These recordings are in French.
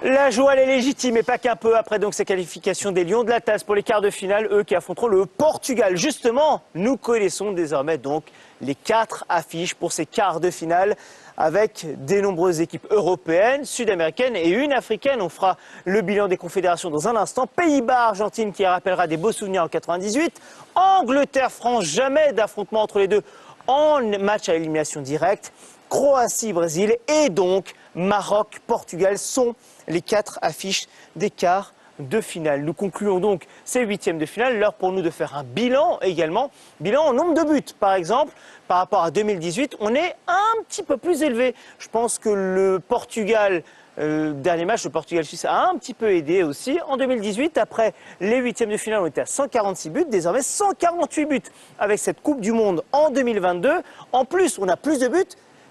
La joie, elle est légitime, et pas qu'un peu, après donc ces qualifications des Lions de la Tasse pour les quarts de finale, eux qui affronteront le Portugal. Justement, nous connaissons désormais donc les 4 affiches pour ces quarts de finale, avec des nombreuses équipes européennes, sud-américaines et une africaine. On fera le bilan des confédérations dans un instant. Pays-Bas, Argentine qui rappellera des beaux souvenirs en 98. Angleterre, France, jamais d'affrontement entre les deux en match à élimination directe. Croatie, Brésil et donc Maroc, Portugal sont les 4 affiches des quarts de finale. Nous concluons donc ces 8e de finale. L'heure pour nous de faire un bilan également. Bilan en nombre de buts, par exemple. Par rapport à 2018, on est un petit peu plus élevé. Je pense que le Portugal, dernier match, le Portugal-Suisse a un petit peu aidé aussi. En 2018, après les 8e de finale, on était à 146 buts. Désormais, 148 buts avec cette Coupe du Monde en 2022. En plus, on a plus de buts,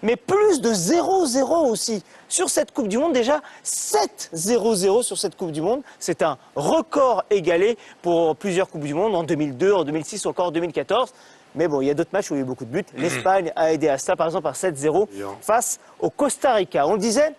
mais plus de 0-0 aussi. Sur cette Coupe du Monde, déjà 7-0-0 sur cette Coupe du Monde. C'est un record égalé pour plusieurs Coupes du Monde, en 2002, en 2006 ou encore en 2014. Mais bon, il y a d'autres matchs où il y a eu beaucoup de buts. L'Espagne a aidé à cela, par exemple, par 7-0 face au Costa Rica. On le disait,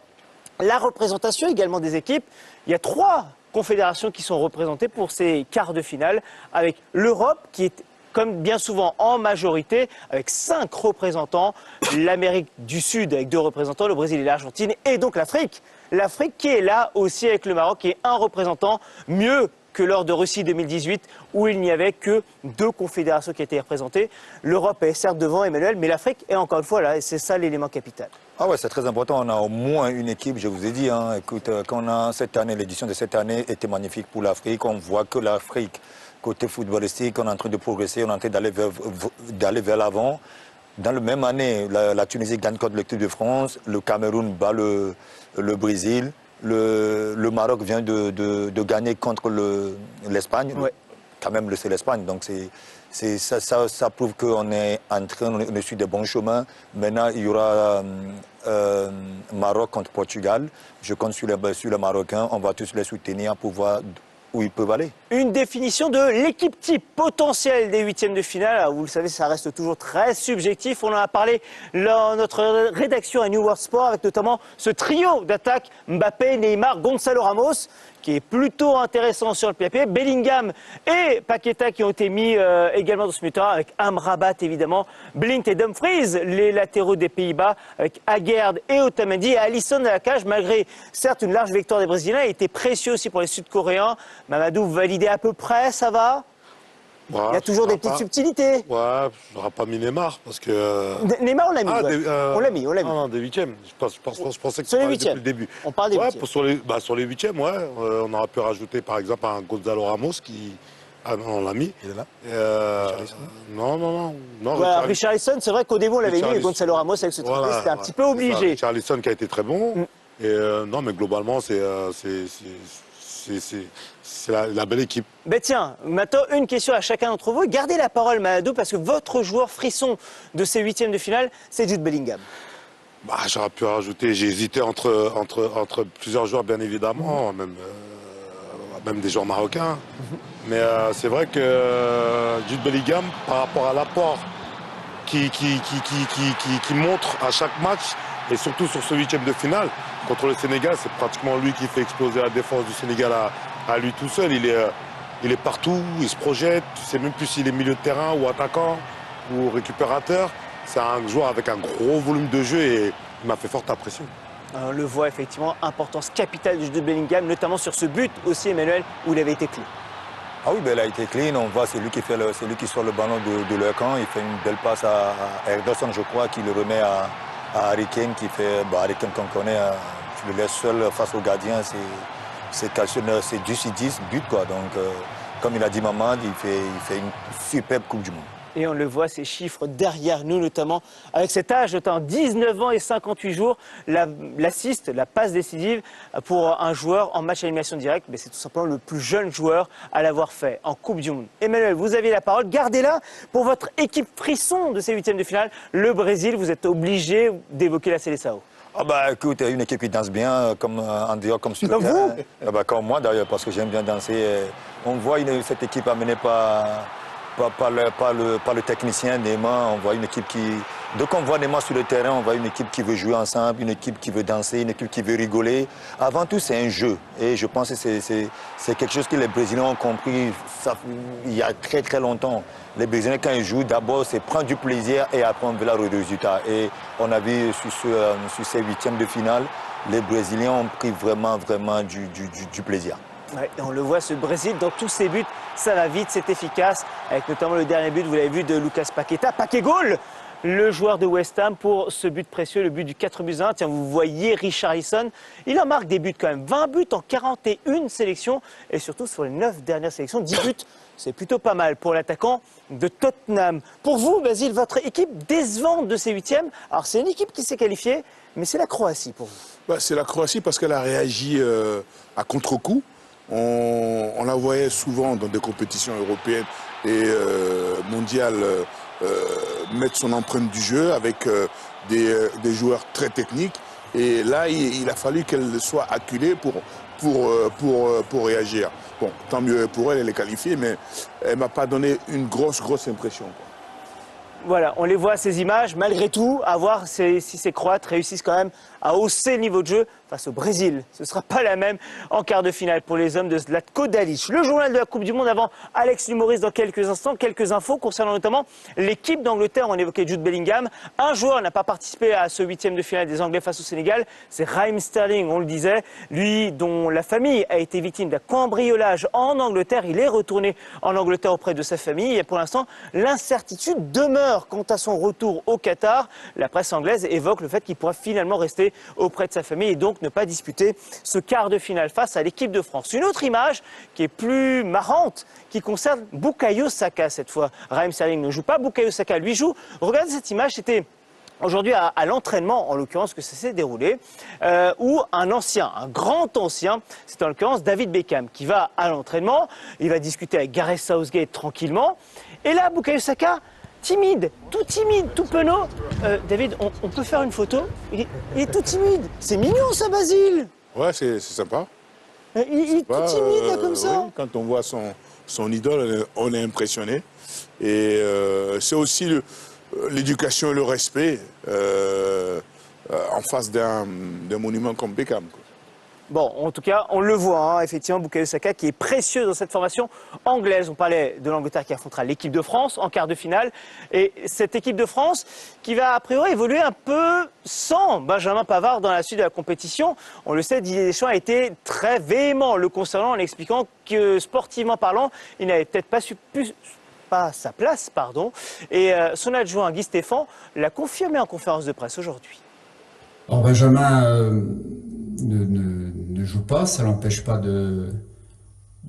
la représentation également des équipes. Il y a 3 confédérations qui sont représentées pour ces quarts de finale, avec l'Europe qui est, comme bien souvent, en majorité, avec 5 représentants, l'Amérique du Sud avec 2 représentants, le Brésil et l'Argentine, et donc l'Afrique. L'Afrique qui est là aussi avec le Maroc, qui est un représentant, mieux que lors de Russie 2018, où il n'y avait que 2 confédérations qui étaient représentées. L'Europe est certes devant, Emmanuel, mais l'Afrique est encore une fois là, et c'est ça l'élément capital. Ah ouais, c'est très important. On a au moins une équipe, je vous ai dit. Hein, écoute, quand on a cette année, l'édition de cette année était magnifique pour l'Afrique. On voit que l'Afrique, côté footballistique, on est en train de progresser, on est en train d'aller vers l'avant. Dans la même année, la Tunisie gagne contre l'équipe de France, le Cameroun bat le Brésil, le Maroc vient de gagner contre l'Espagne. Ouais. Quand même, c'est l'Espagne. Donc ça prouve qu'on est en train, on est sur de bons chemins. Maintenant, il y aura Maroc contre Portugal. Je compte sur les Marocains. On va tous les soutenir pour voir où ils peuvent aller. Une définition de l'équipe type potentielle des 8e de finale. Alors, vous le savez, ça reste toujours très subjectif. On en a parlé dans notre rédaction à New World Sport, avec notamment ce trio d'attaque Mbappé, Neymar, Gonzalo Ramos, qui est plutôt intéressant sur le papier. Bellingham et Paqueta qui ont été mis également dans ce milieu, avec Amrabat évidemment, Blind et Dumfries, les latéraux des Pays-Bas, avec Aguerd et Otamendi, et Alisson à la cage, malgré certes une large victoire des Brésiliens, il était précieux aussi pour les Sud-Coréens. Mamadou, vous validez à peu près, ça va? Ouais, il y a toujours des petites subtilités. Ouais, je n'aurai pas mis Neymar parce que. Neymar, on l'a mis. On l'a mis. Non, des 8e. Je pensais que c'était depuis le début. On parle des 8e. Sur les 8e, ouais. On aurait pu rajouter par exemple un Gonzalo Ramos qui. Ah non, on l'a mis. Il est là. Non. Voilà, Richarlison, c'est vrai qu'au début on l'avait mis, et Gonzalo Ramos avec ce triplé, c'était un petit peu obligé. Richarlison qui a été très bon. Et non, mais globalement, c'est la belle équipe. Ben tiens, maintenant, une question à chacun d'entre vous. Gardez la parole, Mamadou, parce que votre joueur frisson de ces 8e de finale, c'est Jude Bellingham. Bah, j'aurais pu rajouter, j'ai hésité entre plusieurs joueurs, bien évidemment, même des joueurs marocains. Mais c'est vrai que Jude Bellingham, par rapport à l'apport qui montre à chaque match, et surtout sur ce 8e de finale, contre le Sénégal, c'est pratiquement lui qui fait exploser la défense du Sénégal à lui tout seul. Il est partout, il se projette, tu ne sais même plus s'il est milieu de terrain ou attaquant ou récupérateur. C'est un joueur avec un gros volume de jeu et il m'a fait forte impression. On le voit effectivement, importance capitale de Jude Bellingham, notamment sur ce but aussi, Emmanuel, où il avait été clean. Ah oui, ben, il a été clean, on voit c'est lui qui sort le ballon de leur camp, il fait une belle passe à Ederson, je crois, qui le remet à Harry Kane, qui fait, Harry Kane qu'on connaît, tu le laisses seul face au gardien, c'est 10-10 buts quoi. Donc comme il a dit Mamad, il fait une superbe Coupe du Monde. Et on le voit, ces chiffres derrière nous, notamment avec cet âge, notamment 19 ans et 58 jours, l'assist, la passe décisive pour un joueur en match à élimination directe, c'est tout simplement le plus jeune joueur à l'avoir fait en Coupe du Monde. Emmanuel, vous avez la parole, gardez-la pour votre équipe frisson de ces 8e de finale. Le Brésil, vous êtes obligé d'évoquer la Seleção. Ah bah écoute, une équipe qui danse bien, comme en dehors, comme sur le terrain. Ah bah, comme moi d'ailleurs, parce que j'aime bien danser. On voit cette équipe amenée par le technicien Neymar. On voit une équipe qui Donc on voit Neymar sur le terrain, on voit une équipe qui veut jouer ensemble, une équipe qui veut danser, une équipe qui veut rigoler. Avant tout, c'est un jeu. Et je pense que c'est quelque chose que les Brésiliens ont compris il y a très très longtemps. Les Brésiliens, quand ils jouent, d'abord, c'est prendre du plaisir et après on veut le résultat. Et on a vu sur ces huitièmes de finale, les Brésiliens ont pris vraiment du plaisir. Ouais, on le voit, ce Brésil, dans tous ses buts, ça va vite, c'est efficace. Avec notamment le dernier but, vous l'avez vu, de Lucas Paqueta. Paquet-Goal, le joueur de West Ham, pour ce but précieux, le but du 4-1. Tiens, vous voyez Richarlison, il en marque des buts quand même. 20 buts en 41 sélections. Et surtout, sur les 9 dernières sélections, 10 buts. C'est plutôt pas mal pour l'attaquant de Tottenham. Pour vous, Basile, votre équipe décevante de ces huitièmes, alors c'est une équipe qui s'est qualifiée, mais c'est la Croatie pour vous. C'est la Croatie parce qu'elle a réagi à contre-coup. On la voyait souvent dans des compétitions européennes et mondiales mettre son empreinte du jeu avec des joueurs très techniques. Et là, il a fallu qu'elle soit acculée pour réagir. Bon, tant mieux pour elle, elle est qualifiée, mais elle ne m'a pas donné une grosse impression. Voilà, on les voit ces images, malgré tout, à voir si ces Croates réussissent quand même à hausser le niveau de jeu face au Brésil. Ce ne sera pas la même en quart de finale pour les hommes de Zlatko Dalic. Le journal de la Coupe du Monde avant Alex Lumoris dans quelques instants. Quelques infos concernant notamment l'équipe d'Angleterre. On évoquait Jude Bellingham. Un joueur n'a pas participé à ce huitième de finale des Anglais face au Sénégal. C'est Raheem Sterling, on le disait. Lui dont la famille a été victime d'un cambriolage en Angleterre. Il est retourné en Angleterre auprès de sa famille. Et pour l'instant, l'incertitude demeure quant à son retour au Qatar. La presse anglaise évoque le fait qu'il pourra finalement rester auprès de sa famille et donc ne pas disputer ce quart de finale face à l'équipe de France. Une autre image qui est plus marrante, qui concerne Bukayo Saka cette fois. Raheem Sterling ne joue pas, Bukayo Saka lui joue. Regardez cette image, c'était aujourd'hui à l'entraînement, en l'occurrence, que ça s'est déroulé, où un grand ancien, c'est en l'occurrence David Beckham, qui va à l'entraînement, il va discuter avec Gareth Southgate tranquillement, et là, Bukayo Saka, timide, tout penaud. David, on peut faire une photo? Il est tout timide. C'est mignon ça, Basile. Ouais, c'est sympa. Il est tout timide là, comme ça. Oui, quand on voit son idole, on est impressionné. Et c'est aussi l'éducation et le respect en face d'un monument comme Beckham, quoi. Bon, en tout cas, on le voit, hein, effectivement, Bukayo Saka qui est précieux dans cette formation anglaise. On parlait de l'Angleterre qui affrontera l'équipe de France en quart de finale. Et cette équipe de France qui va a priori évoluer un peu sans Benjamin Pavard dans la suite de la compétition. On le sait, Didier Deschamps a été très véhément le concernant en expliquant que sportivement parlant, il n'avait peut-être pas sa place, Et son adjoint Guy Stéphane l'a confirmé en conférence de presse aujourd'hui. Alors Benjamin ne joue pas, ça l'empêche pas de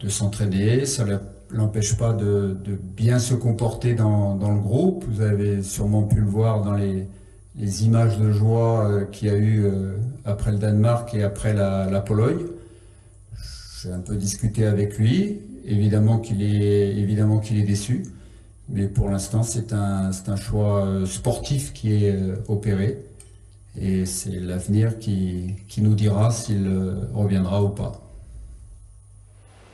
s'entraîner, ça l'empêche pas de bien se comporter dans le groupe. Vous avez sûrement pu le voir dans les images de joie qu'il y a eu après le Danemark et après la Pologne. J'ai un peu discuté avec lui, évidemment qu'il est déçu, mais pour l'instant c'est un choix sportif qui est opéré. Et c'est l'avenir qui nous dira s'il reviendra ou pas.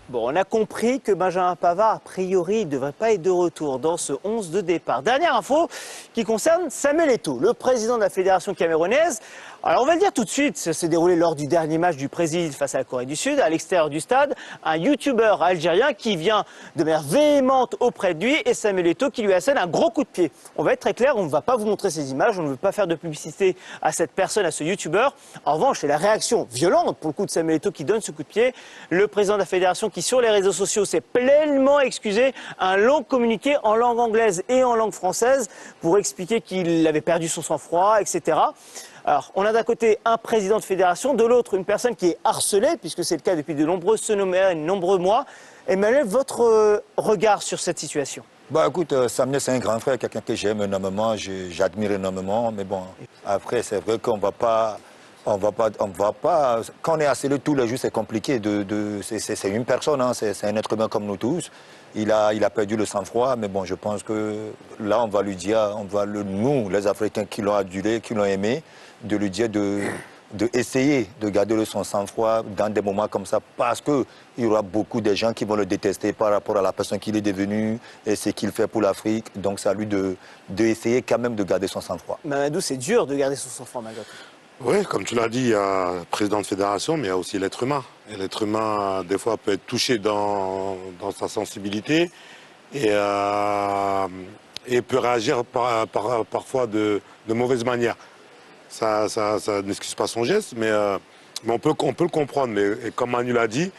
Bon, on a compris que Benjamin Pavard, a priori, ne devrait pas être de retour dans ce 11 de départ. Dernière info qui concerne Samuel Eto'o, le président de la fédération camerounaise. Alors on va le dire tout de suite, ça s'est déroulé lors du dernier match du Brésil face à la Corée du Sud, à l'extérieur du stade. Un youtubeur algérien qui vient de manière véhémente auprès de lui et Samuel Eto'o qui lui assène un gros coup de pied. On va être très clair, on ne va pas vous montrer ces images, on ne veut pas faire de publicité à cette personne, à ce youtubeur. En revanche, c'est la réaction violente pour le coup de Samuel Eto'o qui donne ce coup de pied. Le président de la fédération qui sur les réseaux sociaux s'est pleinement excusé, un long communiqué en langue anglaise et en langue française pour expliquer qu'il avait perdu son sang-froid, etc. Alors, on a d'un côté un président de fédération, de l'autre une personne qui est harcelée, puisque c'est le cas depuis de nombreux mois. Emmanuel, votre regard sur cette situation? Bah écoute, Samuel c'est un grand frère, quelqu'un que j'aime énormément, j'admire énormément, mais bon, après c'est vrai qu'on va pas, quand on est harcelé tous les jours c'est compliqué, c'est une personne, hein, c'est un être humain comme nous tous. Il a perdu le sang-froid, mais bon, je pense que là, on va lui dire, nous, les Africains qui l'ont adulé, qui l'ont aimé, de lui dire d'essayer de garder son sang-froid dans des moments comme ça, parce qu'il y aura beaucoup de gens qui vont le détester par rapport à la personne qu'il est devenu et ce qu'il fait pour l'Afrique. Donc c'est à lui d'essayer quand même de garder son sang-froid. Mamadou, c'est dur de garder son sang-froid malgré tout. Oui, comme tu l'as dit, il y a le président de fédération, mais il y a aussi l'être humain. Et l'être humain, des fois, peut être touché dans sa sensibilité et peut réagir parfois de mauvaise manière. Ça n'excuse pas son geste, mais on peut le comprendre. Mais comme Manu l'a dit,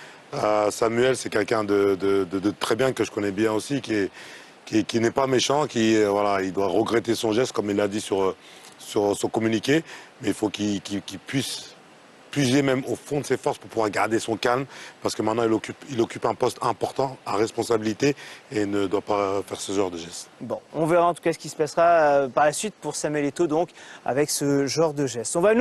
Samuel, c'est quelqu'un de très bien, que je connais bien aussi, qui n'est pas méchant, voilà, il doit regretter son geste, comme il l'a dit sur son communiqué, mais il faut qu'il puisse puiser même au fond de ses forces pour pouvoir garder son calme, parce que maintenant il occupe un poste important, à responsabilité, et ne doit pas faire ce genre de geste. Bon, on verra en tout cas ce qui se passera par la suite pour Samuel Eto'o, donc, avec ce genre de geste. On va nous